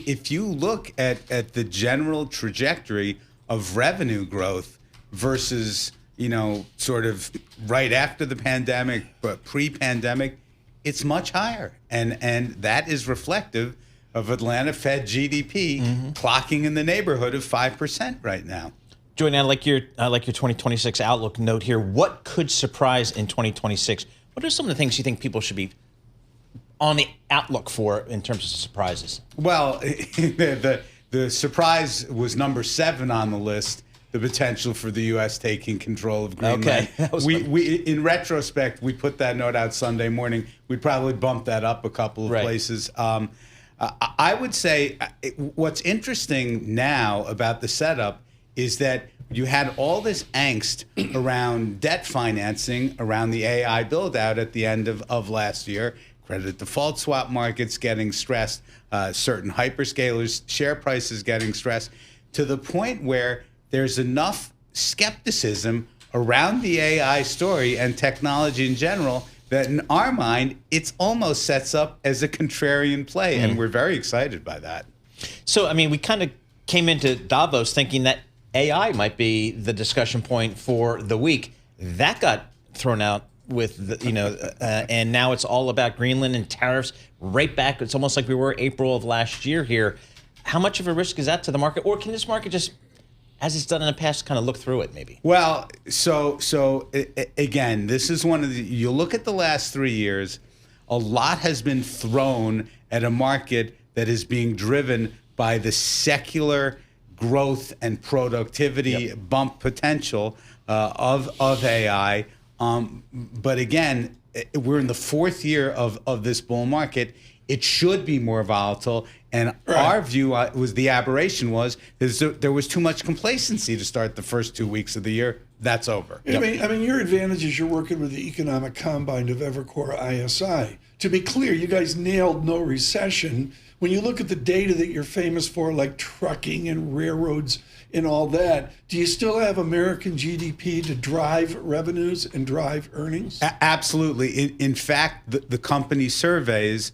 If you look at the general trajectory of revenue growth versus, sort of right after the pandemic, but pre-pandemic, it's much higher. And that is reflective of Atlanta Fed GDP clocking in the neighborhood of 5% right now. Julian, I like your 2026 outlook note here. What could surprise in 2026? What are some of the things you think people should be on the outlook for in terms of surprises? Well, the surprise was number 7 on the list, the potential for the U.S. taking control of Greenland. Okay. We in retrospect, we put that note out Sunday morning. We'd probably bump that up a couple of places. I would say what's interesting now about the setup is that you had all this angst around debt financing, around the AI build-out at the end of last year, credit default swap markets getting stressed, certain hyperscalers' share prices getting stressed, to the point where there's enough skepticism around the AI story and technology in general that in our mind, it's almost sets up as a contrarian play, and we're very excited by that. So, I mean, we kind of came into Davos thinking that AI might be the discussion point for the week. That got thrown out with, and now it's all about Greenland and tariffs right back. It's almost like we were April of last year here. How much of a risk is that to the market? Or can this market just, as it's done in the past, kind of look through it maybe? Well, so again, this is one of the, you look at the last 3 years, a lot has been thrown at a market that is being driven by the secular growth and productivity bump potential of AI. But again, we're in the 4th year of this bull market. It should be more volatile. And our view was the aberration was there was too much complacency to start the first 2 weeks of the year. That's over. I mean, your advantage is you're working with the economic combine of Evercore ISI. To be clear, you guys nailed no recession. When you look at the data that you're famous for, like trucking and railroads and all that, do you still have American GDP to drive revenues and drive earnings? Absolutely. In fact, the company surveys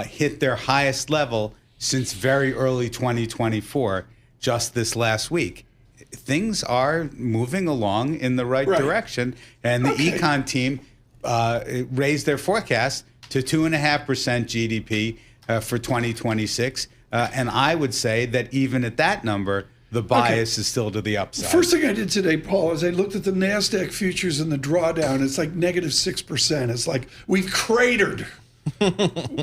hit their highest level since very early 2024, just this last week. Things are moving along in the right direction, and the econ team raised their forecast to 2.5% GDP for 2026, and I would say that even at that number, the bias is still to the upside. First thing I did today, Paul, is I looked at the NASDAQ futures and the drawdown. It's like negative 6%. It's like we've cratered.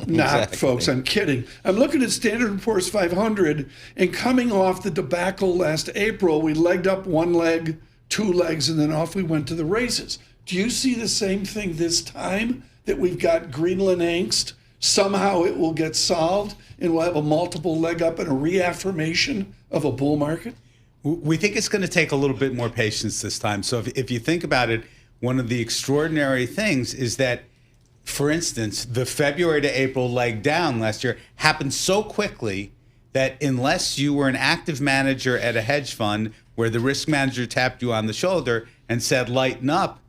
Not, folks, I'm kidding. I'm looking at Standard & Poor's 500, and coming off the debacle last April, we legged up one leg, 2 legs, and then off we went to the races. Do you see the same thing this time, that we've got Greenland angst? Somehow it will get solved, and we'll have a multiple leg up and a reaffirmation of a bull market? We think it's going to take a little bit more patience this time. So if you think about it, one of the extraordinary things is that, for instance, the February to April leg down last year happened so quickly that unless you were an active manager at a hedge fund where the risk manager tapped you on the shoulder and said, lighten up,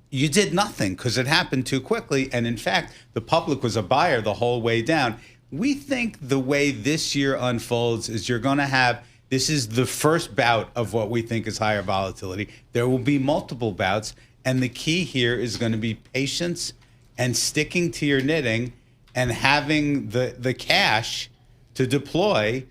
you did nothing because it happened too quickly. And in fact, the public was a buyer the whole way down. We think the way this year unfolds is you're going to have, this is the first bout of what we think is higher volatility. There will be multiple bouts. And the key here is going to be patience and sticking to your knitting and having the cash to deploy,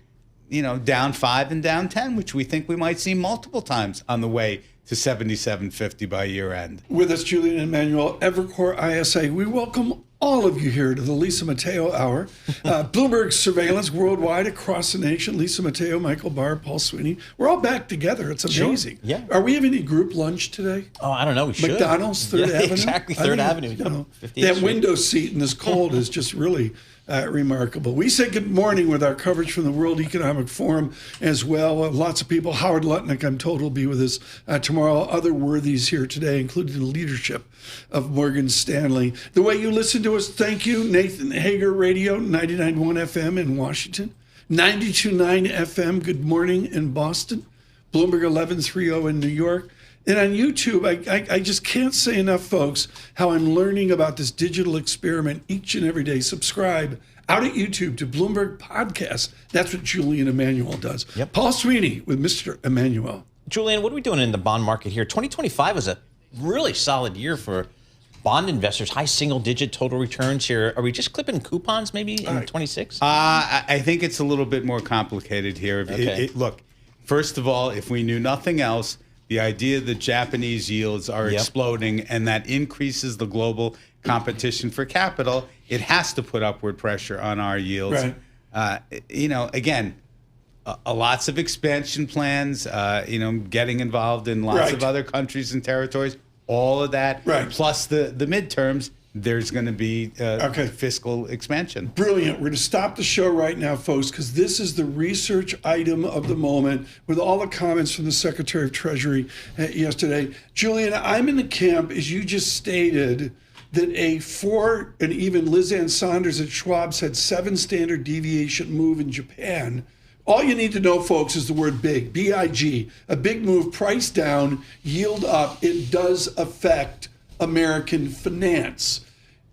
down 5 and down 10, which we think we might see multiple times on the way to 77.50 by year end. With us, Julian Emanuel, Evercore ISI. We welcome all of you here to the Lisa Mateo Hour. Bloomberg surveillance worldwide across the nation. Lisa Mateo, Michael Barr, Paul Sweeney. We're all back together. It's amazing. Sure. Yeah. Are we having any group lunch today? Oh, I don't know. We should. McDonald's, 3rd Avenue? Exactly, 3rd Avenue. That window seat in this cold is just really remarkable. We say good morning with our coverage from the World Economic Forum as well. Lots of people. Howard Lutnick, I'm told, will be with us tomorrow. Other worthies here today, including the leadership of Morgan Stanley. The way you listen to us, thank you. Nathan Hager Radio, 99.1 FM in Washington, 92.9 FM, Good Morning in Boston, Bloomberg 1130 in New York, And on YouTube, I just can't say enough, folks, how I'm learning about this digital experiment each and every day. Subscribe out at YouTube to Bloomberg Podcast. That's what Julian Emanuel does. Yep. Paul Sweeney with Mr. Emanuel. Julian, what are we doing in the bond market here? 2025 was a really solid year for bond investors, high single-digit total returns here. Are we just clipping coupons maybe in 26? I think it's a little bit more complicated here. Okay. Look, first of all, if we knew nothing else, the idea that Japanese yields are exploding and that increases the global competition for capital, it has to put upward pressure on our yields. Right. Again, lots of expansion plans, getting involved in lots of other countries and territories, all of that, plus the midterms, there's going to be fiscal expansion. Brilliant. We're going to stop the show right now, folks, because this is the research item of the moment with all the comments from the Secretary of Treasury yesterday. Julian, I'm in the camp, as you just stated, that and even Liz Ann Saunders at Schwab said 7 standard deviation move in Japan. All you need to know, folks, is the word big, B-I-G. A big move, price down, yield up. It does affect American finance.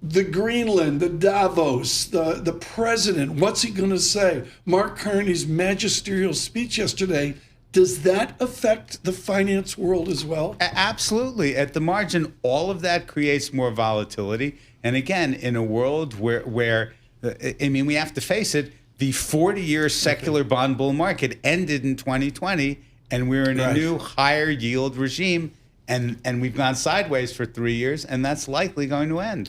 The Greenland, the Davos, the president, what's he going to say? Mark Carney's magisterial speech yesterday, does that affect the finance world as well? Absolutely. At the margin, all of that creates more volatility. And again, in a world where we have to face it, the 40-year secular bond bull market ended in 2020, and we're in a new higher yield regime, and we've gone sideways for 3 years, and that's likely going to end.